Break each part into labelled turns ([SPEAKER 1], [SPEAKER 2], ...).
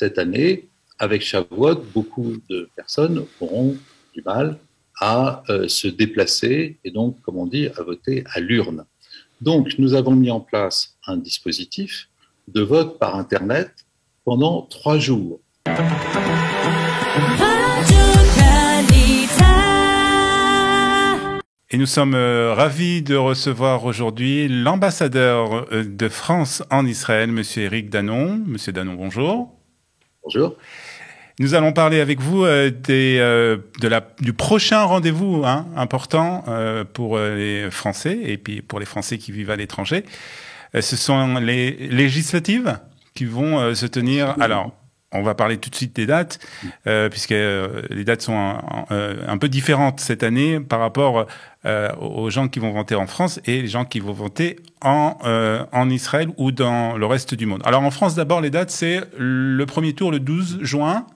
[SPEAKER 1] cette année, avec Shavuot, beaucoup de personnes auront du mal à se déplacer et donc, comme on dit, à voter à l'urne. Donc, nous avons mis en place un dispositif de vote par Internet pendant 3 jours.
[SPEAKER 2] Et nous sommes ravis de recevoir aujourd'hui l'ambassadeur de France en Israël, Monsieur Éric Danon. Monsieur Danon, bonjour.
[SPEAKER 1] Bonjour.
[SPEAKER 2] Nous allons parler avec vous du prochain rendez-vous important pour les Français et puis pour les Français qui vivent à l'étranger. Ce sont les législatives qui vont se tenir. Alors, on va parler tout de suite des dates, puisque les dates sont un peu différentes cette année par rapport aux gens qui vont voter en France et les gens qui vont voter en Israël ou dans le reste du monde. Alors en France, d'abord, les dates, c'est le premier tour le 12 juin.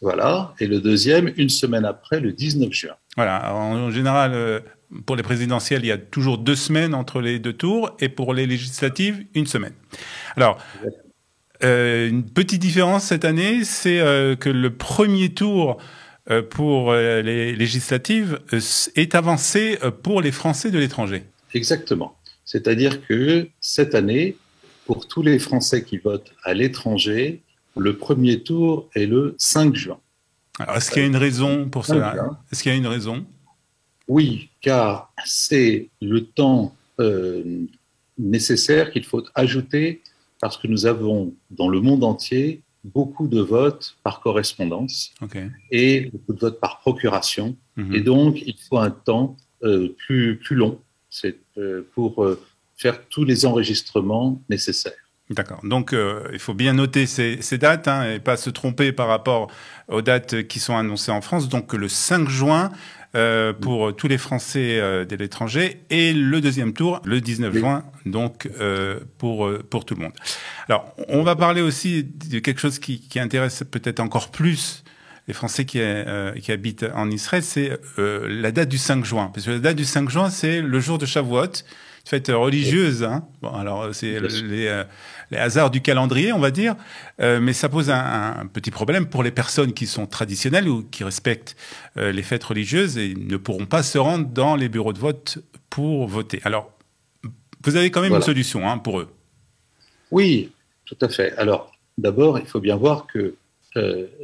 [SPEAKER 1] Voilà, et le deuxième, une semaine après, le 19 juin.
[SPEAKER 2] Voilà, en général, pour les présidentielles, il y a toujours 2 semaines entre les 2 tours, et pour les législatives, 1 semaine. Alors, une petite différence cette année, c'est que le premier tour pour les législatives est avancé pour les Français de l'étranger.
[SPEAKER 1] Exactement. C'est-à-dire que cette année, pour tous les Français qui votent à l'étranger, le premier tour est le 5 juin.
[SPEAKER 2] Alors, est-ce qu'il y a une raison pour cela? Est-ce qu'il y a une raison?
[SPEAKER 1] Oui, car c'est le temps nécessaire qu'il faut ajouter parce que nous avons dans le monde entier beaucoup de votes par correspondance et beaucoup de votes par procuration. Et donc, il faut un temps plus long pour faire tous les enregistrements nécessaires.
[SPEAKER 2] D'accord. Donc, il faut bien noter ces dates et pas se tromper par rapport aux dates qui sont annoncées en France. Donc, le 5 juin pour tous les Français de l'étranger et le deuxième tour, le 19 juin, donc pour tout le monde. Alors, on va parler aussi de quelque chose qui intéresse peut-être encore plus les Français qui habitent en Israël, c'est la date du 5 juin. Parce que la date du 5 juin, c'est le jour de Shavuot, fête religieuse. Bon, alors, c'est les hasards du calendrier, on va dire, mais ça pose un petit problème pour les personnes qui sont traditionnelles ou qui respectent les fêtes religieuses et ne pourront pas se rendre dans les bureaux de vote pour voter. Alors, vous avez quand même une solution pour eux.
[SPEAKER 1] Oui, tout à fait. Alors, d'abord, il faut bien voir que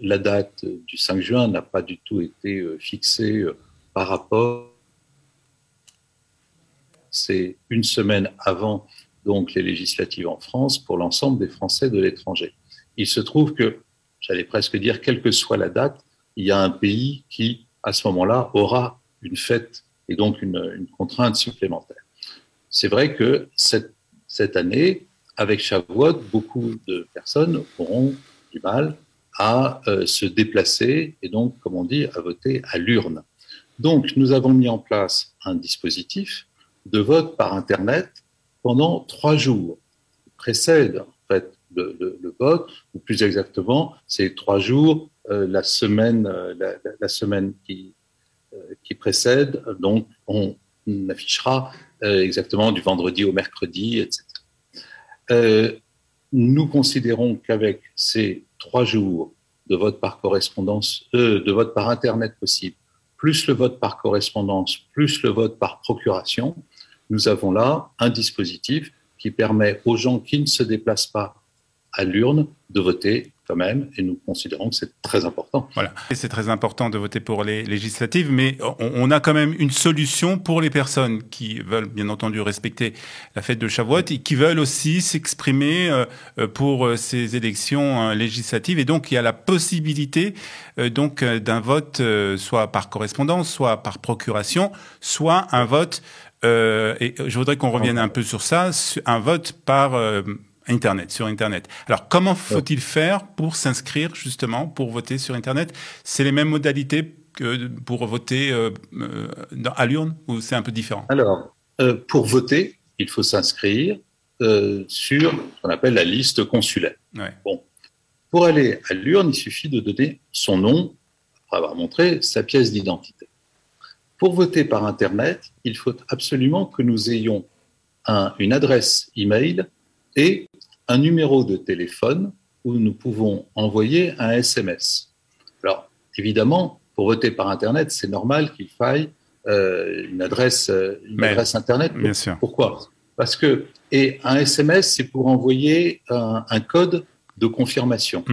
[SPEAKER 1] la date du 5 juin n'a pas du tout été fixée par rapport. C'est une semaine avant donc les législatives en France pour l'ensemble des Français de l'étranger. Il se trouve que, j'allais presque dire, quelle que soit la date, il y a un pays qui, à ce moment-là, aura une fête et donc une contrainte supplémentaire. C'est vrai que cette année, avec Shavuot, beaucoup de personnes auront du mal à se déplacer et donc, comme on dit, à voter à l'urne. Donc, nous avons mis en place un dispositif de vote par Internet pendant 3 jours. Il précède en fait le vote, ou plus exactement, c'est 3 jours, la semaine qui précède. Donc, on affichera exactement du vendredi au mercredi, etc. Nous considérons qu'avec ces 3 jours de vote par correspondance, de vote par Internet possible, plus le vote par correspondance, plus le vote par procuration, nous avons là un dispositif qui permet aux gens qui ne se déplacent pas à l'urne de voter quand même, et nous considérons que c'est très important.
[SPEAKER 2] Voilà, et c'est très important de voter pour les législatives, mais on a quand même une solution pour les personnes qui veulent bien entendu respecter la fête de Shavuot et qui veulent aussi s'exprimer pour ces élections législatives, et donc il y a la possibilité donc d'un vote soit par correspondance, soit par procuration, soit un vote et je voudrais qu'on revienne un peu sur ça, un vote par Internet, sur Internet. Alors, comment faut-il faire pour s'inscrire, justement, pour voter sur Internet? C'est les mêmes modalités que pour voter à l'urne, ou c'est un peu différent?
[SPEAKER 1] Alors, pour voter, il faut s'inscrire sur ce qu'on appelle la liste consulaire. Bon. Pour aller à l'urne, il suffit de donner son nom, après avoir montré sa pièce d'identité. Pour voter par Internet, il faut absolument que nous ayons une adresse email et un numéro de téléphone où nous pouvons envoyer un SMS. Alors, évidemment, pour voter par Internet, c'est normal qu'il faille une adresse Internet.
[SPEAKER 2] Bien sûr.
[SPEAKER 1] Pourquoi? Parce que un SMS, c'est pour envoyer un code de confirmation.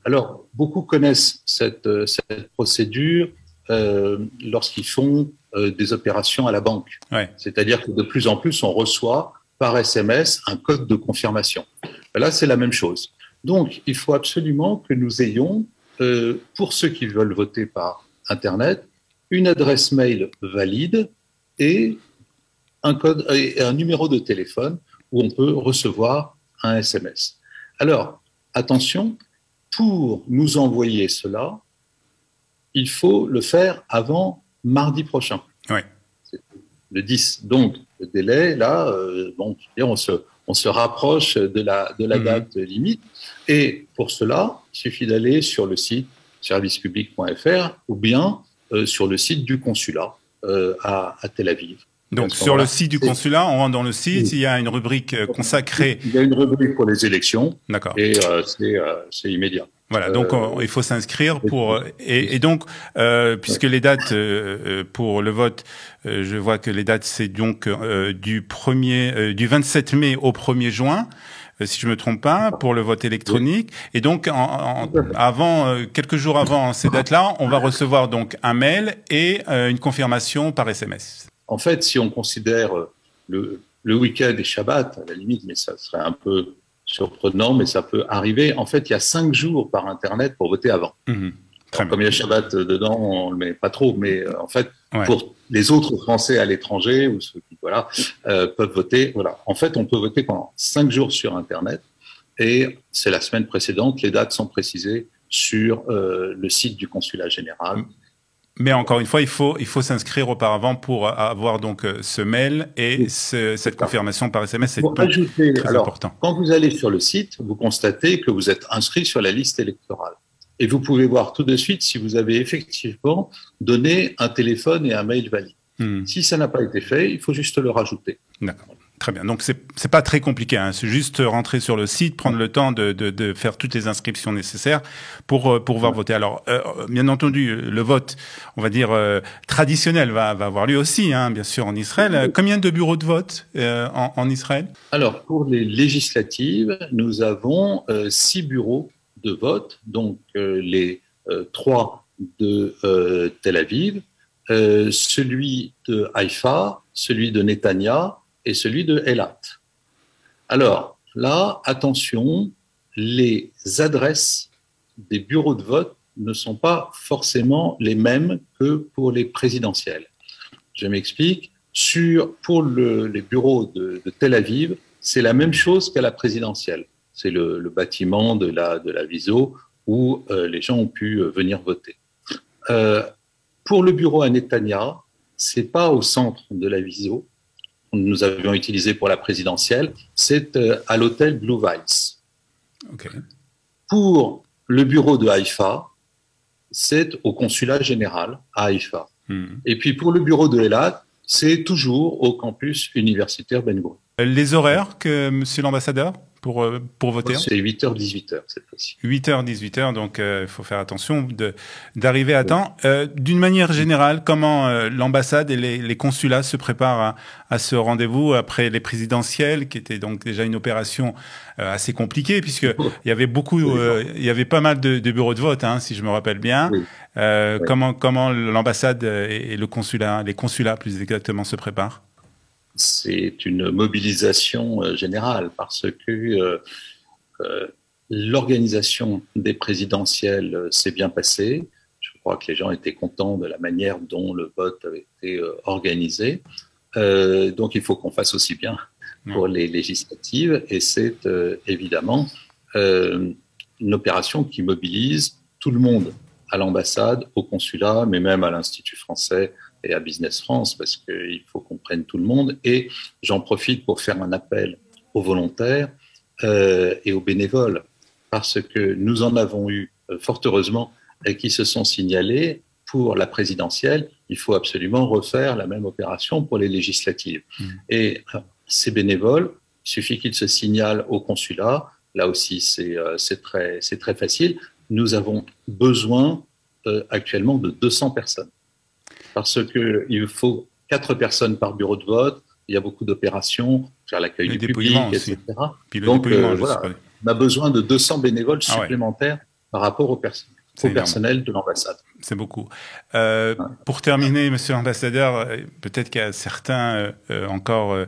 [SPEAKER 1] Alors, beaucoup connaissent cette procédure lorsqu'ils font des opérations à la banque.
[SPEAKER 2] Ouais.
[SPEAKER 1] C'est-à-dire que de plus en plus, on reçoit par SMS un code de confirmation. Là, c'est la même chose. Donc, il faut absolument que nous ayons, pour ceux qui veulent voter par Internet, une adresse mail valide et un code et un numéro de téléphone où on peut recevoir un SMS. Alors, attention, pour nous envoyer cela, il faut le faire avant mardi prochain.
[SPEAKER 2] Oui.
[SPEAKER 1] Le 10. Donc, le délai, là, on se rapproche de la date limite. Et pour cela, il suffit d'aller sur le site servicepublic.fr ou bien sur le site du consulat à Tel Aviv.
[SPEAKER 2] Donc, sur le site du consulat, on rentre dans le site, il y a une rubrique consacrée.
[SPEAKER 1] Il y a une rubrique pour les élections.
[SPEAKER 2] D'accord.
[SPEAKER 1] Et c'est immédiat.
[SPEAKER 2] Voilà, donc il faut s'inscrire pour et donc puisque les dates pour le vote, je vois que les dates c'est donc du 27 mai au 1er juin. Si je me trompe pas, pour le vote électronique. Et donc, quelques jours avant ces dates-là, on va recevoir donc un mail et une confirmation par SMS.
[SPEAKER 1] En fait, si on considère le week-end et Shabbat, à la limite, mais ça serait un peu surprenant, mais ça peut arriver. En fait, il y a 5 jours par Internet pour voter avant. Alors, comme il y a Shabbat dedans, on le met pas trop, mais en fait, pour les autres Français à l'étranger ou ceux qui peuvent voter, voilà. En fait, on peut voter pendant 5 jours sur Internet et c'est la semaine précédente. Les dates sont précisées sur le site du consulat général.
[SPEAKER 2] Mais encore une fois, il faut s'inscrire auparavant pour avoir donc ce mail et cette confirmation par SMS. C'est très important.
[SPEAKER 1] Quand vous allez sur le site, vous constatez que vous êtes inscrit sur la liste électorale. Et vous pouvez voir tout de suite si vous avez effectivement donné un téléphone et un mail valide. Si ça n'a pas été fait, il faut juste le rajouter.
[SPEAKER 2] D'accord. Très bien. Donc, c'est pas très compliqué, hein. C'est juste rentrer sur le site, prendre le temps de faire toutes les inscriptions nécessaires pour pouvoir voter. Alors, bien entendu, le vote, on va dire, traditionnel va avoir lieu aussi, hein, bien sûr, en Israël. Combien de bureaux de vote en Israël?
[SPEAKER 1] Alors, pour les législatives, nous avons 6 bureaux de vote, donc les 3 de Tel Aviv, celui de Haïfa, celui de Netanya et celui de Eilat. Alors là, attention, les adresses des bureaux de vote ne sont pas forcément les mêmes que pour les présidentielles. Je m'explique. Pour les bureaux de Tel Aviv, c'est la même chose qu'à la présidentielle. C'est le bâtiment de la Viso où les gens ont pu venir voter. Pour le bureau à Netanya, c'est pas au centre de la Viso. Nous avions utilisé pour la présidentielle, c'est à l'hôtel Blue Weiss.
[SPEAKER 2] Okay.
[SPEAKER 1] Pour le bureau de Haïfa, c'est au consulat général à Haïfa. Et puis pour le bureau de Eilat, c'est toujours au campus universitaire Ben Gurion.
[SPEAKER 2] Les horaires que monsieur l'ambassadeur pour voter?
[SPEAKER 1] C'est 8h, 18h cette fois-ci.
[SPEAKER 2] 8h, 18h, donc il faut faire attention d'arriver à temps. D'une manière générale, comment l'ambassade et les consulats se préparent à ce rendez-vous après les présidentielles, qui était donc déjà une opération assez compliquée, puisque il y avait il y avait pas mal de bureaux de vote, hein, si je me rappelle bien. Oui. Comment l'ambassade et les consulats plus exactement se préparent?
[SPEAKER 1] C'est une mobilisation générale parce que l'organisation des présidentielles s'est bien passée. Je crois que les gens étaient contents de la manière dont le vote avait été organisé. Donc il faut qu'on fasse aussi bien pour les législatives et c'est évidemment une opération qui mobilise tout le monde à l'ambassade, au consulat, mais même à l'Institut français et à Business France, parce qu'il faut qu'on prenne tout le monde. Et j'en profite pour faire un appel aux volontaires et aux bénévoles, parce que nous en avons eu, fort heureusement, qui se sont signalés pour la présidentielle. Il faut absolument refaire la même opération pour les législatives. Et ces bénévoles, il suffit qu'ils se signalent au consulat, Là aussi, c'est très facile. Nous avons besoin actuellement de 200 personnes. Parce qu'il faut 4 personnes par bureau de vote, il y a beaucoup d'opérations, faire l'accueil du public, etc. Donc voilà, on a besoin de 200 bénévoles supplémentaires par rapport au personnel de l'ambassade.
[SPEAKER 2] C'est beaucoup. Pour terminer, monsieur l'ambassadeur, peut-être qu'il y a certains encore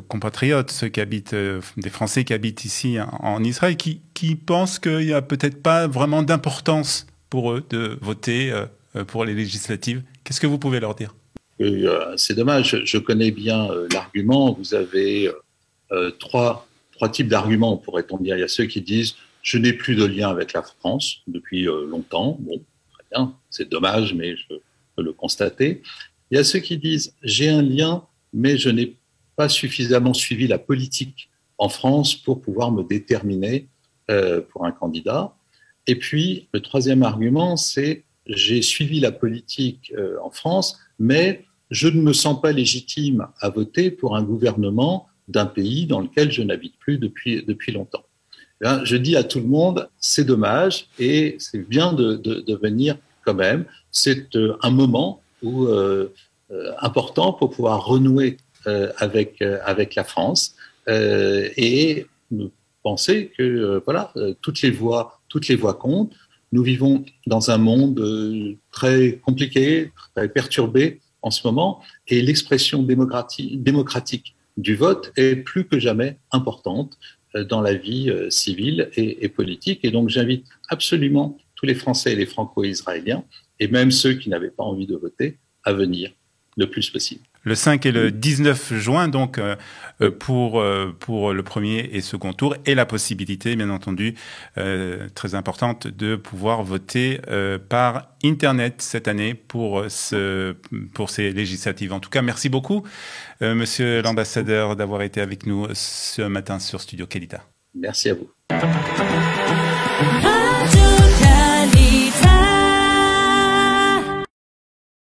[SPEAKER 2] compatriotes, ceux qui habitent, des Français qui habitent ici en Israël, qui pensent qu'il n'y a peut-être pas vraiment d'importance pour eux de voter pour les législatives. Qu'est-ce que vous pouvez leur dire?
[SPEAKER 1] C'est dommage, je connais bien l'argument. Vous avez trois types d'arguments, pourrait-on dire. Il y a ceux qui disent « je n'ai plus de lien avec la France depuis longtemps ». Bon, très bien, c'est dommage, mais je peux le constater. Il y a ceux qui disent « j'ai un lien, mais je n'ai pas suffisamment suivi la politique en France pour pouvoir me déterminer pour un candidat ». Et puis, le troisième argument, c'est « j'ai suivi la politique en France, mais je ne me sens pas légitime à voter pour un gouvernement d'un pays dans lequel je n'habite plus depuis longtemps. » Bien, je dis à tout le monde, c'est dommage et c'est bien de venir quand même. C'est un moment important pour pouvoir renouer avec la France et penser que toutes les voix comptent. Nous vivons dans un monde très compliqué, très perturbé en ce moment, et l'expression démocratique du vote est plus que jamais importante dans la vie civile et politique. Et donc, j'invite absolument tous les Français et les Franco-Israéliens, et même ceux qui n'avaient pas envie de voter, à venir le plus possible.
[SPEAKER 2] Le 5 et le 19 juin, donc, pour le premier et second tour, et la possibilité, bien entendu, très importante, de pouvoir voter par Internet cette année pour ces législatives. En tout cas, merci beaucoup, monsieur l'ambassadeur, d'avoir été avec nous ce matin sur Studio Kelita.
[SPEAKER 1] Merci à vous.